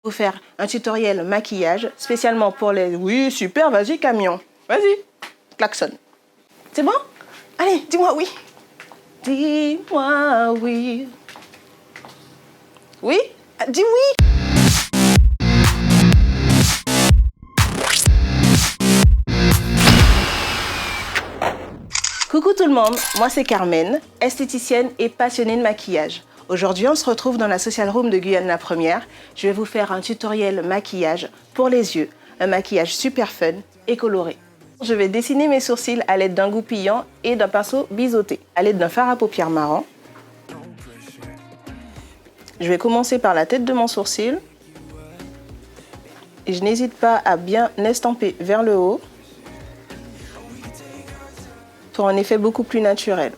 Vous faire un tutoriel maquillage spécialement pour les... Oui, super, vas-y camion. Vas-y, klaxonne. C'est bon? Allez, dis-moi oui. Dis-moi oui. Oui? Dis oui. Coucou tout le monde, moi c'est Carmen, esthéticienne et passionnée de maquillage. Aujourd'hui, on se retrouve dans la Social Room de Guyane la Première. Je vais vous faire un tutoriel maquillage pour les yeux, un maquillage super fun et coloré. Je vais dessiner mes sourcils à l'aide d'un goupillant et d'un pinceau biseauté, à l'aide d'un fard à paupières marron. Je vais commencer par la tête de mon sourcil et je n'hésite pas à bien estamper vers le haut pour un effet beaucoup plus naturel.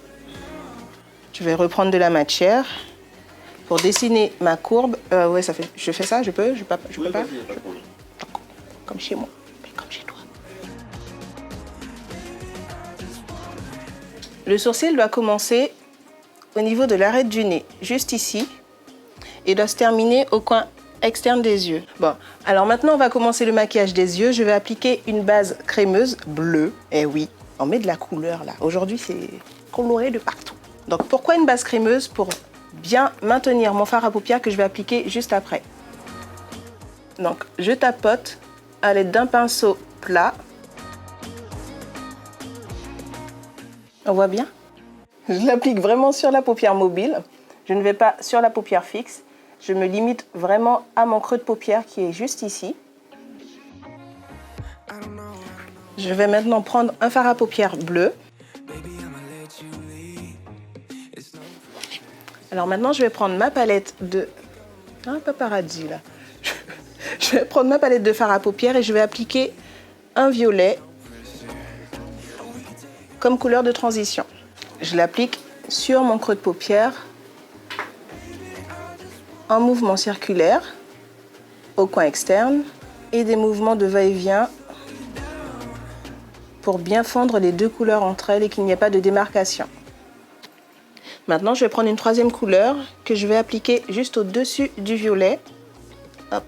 Je vais reprendre de la matière pour dessiner ma courbe. Ouais, ça fait. Je fais ça, je peux pas. Comme chez moi, mais comme chez toi. Le sourcil doit commencer au niveau de l'arête du nez, juste ici, et doit se terminer au coin externe des yeux. Bon, alors maintenant on va commencer le maquillage des yeux. Je vais appliquer une base crémeuse bleue. Eh oui, on met de la couleur là. Aujourd'hui c'est coloré de partout. Donc pourquoi une base crémeuse? Pour bien maintenir mon fard à paupières que je vais appliquer juste après. Donc je tapote à l'aide d'un pinceau plat. On voit bien? Je l'applique vraiment sur la paupière mobile. Je ne vais pas sur la paupière fixe. Je me limite vraiment à mon creux de paupière qui est juste ici. Je vais maintenant prendre un fard à paupières bleu. Alors maintenant, je vais prendre ma palette de... Un paparazzi là. Je vais prendre ma palette de fard à paupières et je vais appliquer un violet comme couleur de transition. Je l'applique sur mon creux de paupière en mouvement circulaire au coin externe et des mouvements de va-et-vient pour bien fondre les deux couleurs entre elles et qu'il n'y ait pas de démarcation. Maintenant, je vais prendre une troisième couleur que je vais appliquer juste au-dessus du violet. Hop.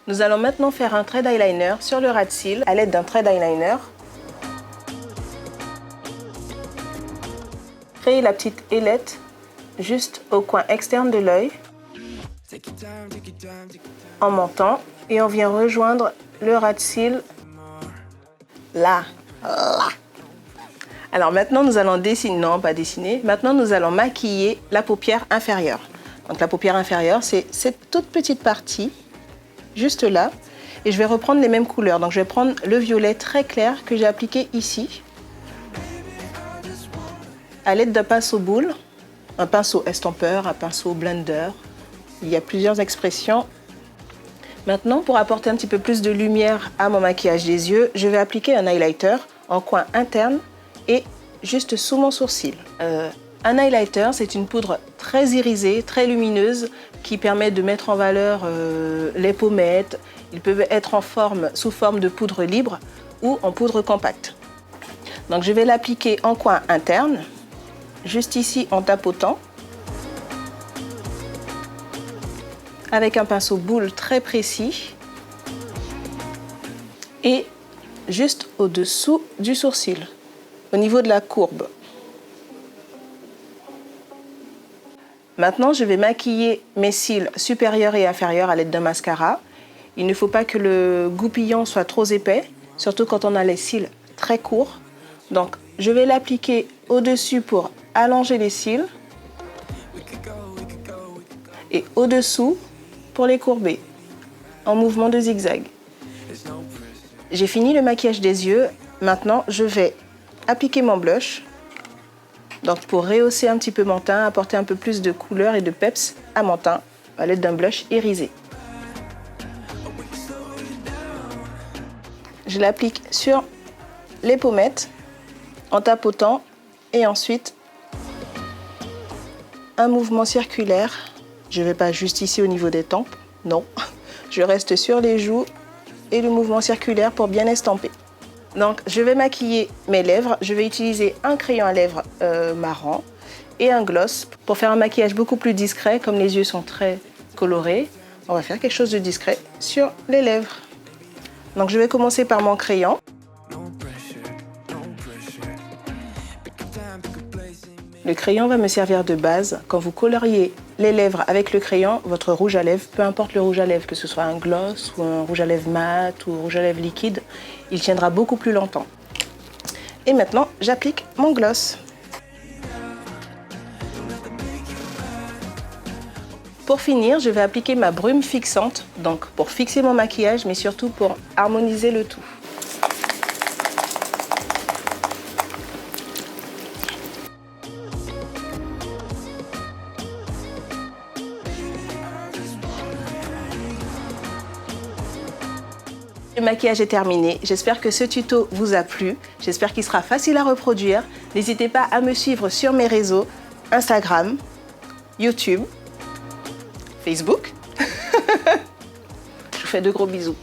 Nous allons maintenant faire un trait d'eyeliner sur le ras de cils à l'aide d'un trait d'eyeliner. Créer la petite ailette juste au coin externe de l'œil en montant et on vient rejoindre le ras de cils là. Alors maintenant nous allons dessiner, non pas dessiner, maintenant nous allons maquiller la paupière inférieure. Donc la paupière inférieure c'est cette toute petite partie juste là et je vais reprendre les mêmes couleurs. Donc je vais prendre le violet très clair que j'ai appliqué ici à l'aide d'un pinceau boule, un pinceau estompeur, un pinceau blender. Il y a plusieurs expressions. Maintenant, pour apporter un petit peu plus de lumière à mon maquillage des yeux, je vais appliquer un highlighter en coin interne et juste sous mon sourcil. Un highlighter, c'est une poudre très irisée, très lumineuse qui permet de mettre en valeur les pommettes. Ils peuvent être sous forme de poudre libre ou en poudre compacte. Donc je vais l'appliquer en coin interne, juste ici en tapotant, avec un pinceau boule très précis et juste au-dessous du sourcil, au niveau de la courbe. Maintenant, je vais maquiller mes cils supérieurs et inférieurs à l'aide d'un mascara. Il ne faut pas que le goupillant soit trop épais, surtout quand on a les cils très courts. Donc, je vais l'appliquer au-dessus pour allonger les cils et au-dessous pour les courber en mouvement de zigzag. J'ai fini le maquillage des yeux. Maintenant, je vais appliquer mon blush. Donc, pour rehausser un petit peu mon teint, apporter un peu plus de couleur et de peps à mon teint à l'aide d'un blush irisé. Je l'applique sur les pommettes en tapotant et ensuite un mouvement circulaire. Je ne vais pas juste ici au niveau des tempes, non. Je reste sur les joues et le mouvement circulaire pour bien estamper. Donc je vais maquiller mes lèvres. Je vais utiliser un crayon à lèvres marron et un gloss pour faire un maquillage beaucoup plus discret. Comme les yeux sont très coloré, on va faire quelque chose de discret sur les lèvres. Donc je vais commencer par mon crayon. Le crayon va me servir de base. Quand vous coloriez les lèvres avec le crayon, votre rouge à lèvres, peu importe le rouge à lèvres, que ce soit un gloss ou un rouge à lèvres mat ou un rouge à lèvres liquide, il tiendra beaucoup plus longtemps. Et maintenant, j'applique mon gloss. Pour finir, je vais appliquer ma brume fixante, donc pour fixer mon maquillage, mais surtout pour harmoniser le tout. Le maquillage est terminé. J'espère que ce tuto vous a plu. J'espère qu'il sera facile à reproduire. N'hésitez pas à me suivre sur mes réseaux Instagram, YouTube, Facebook. Je vous fais de gros bisous.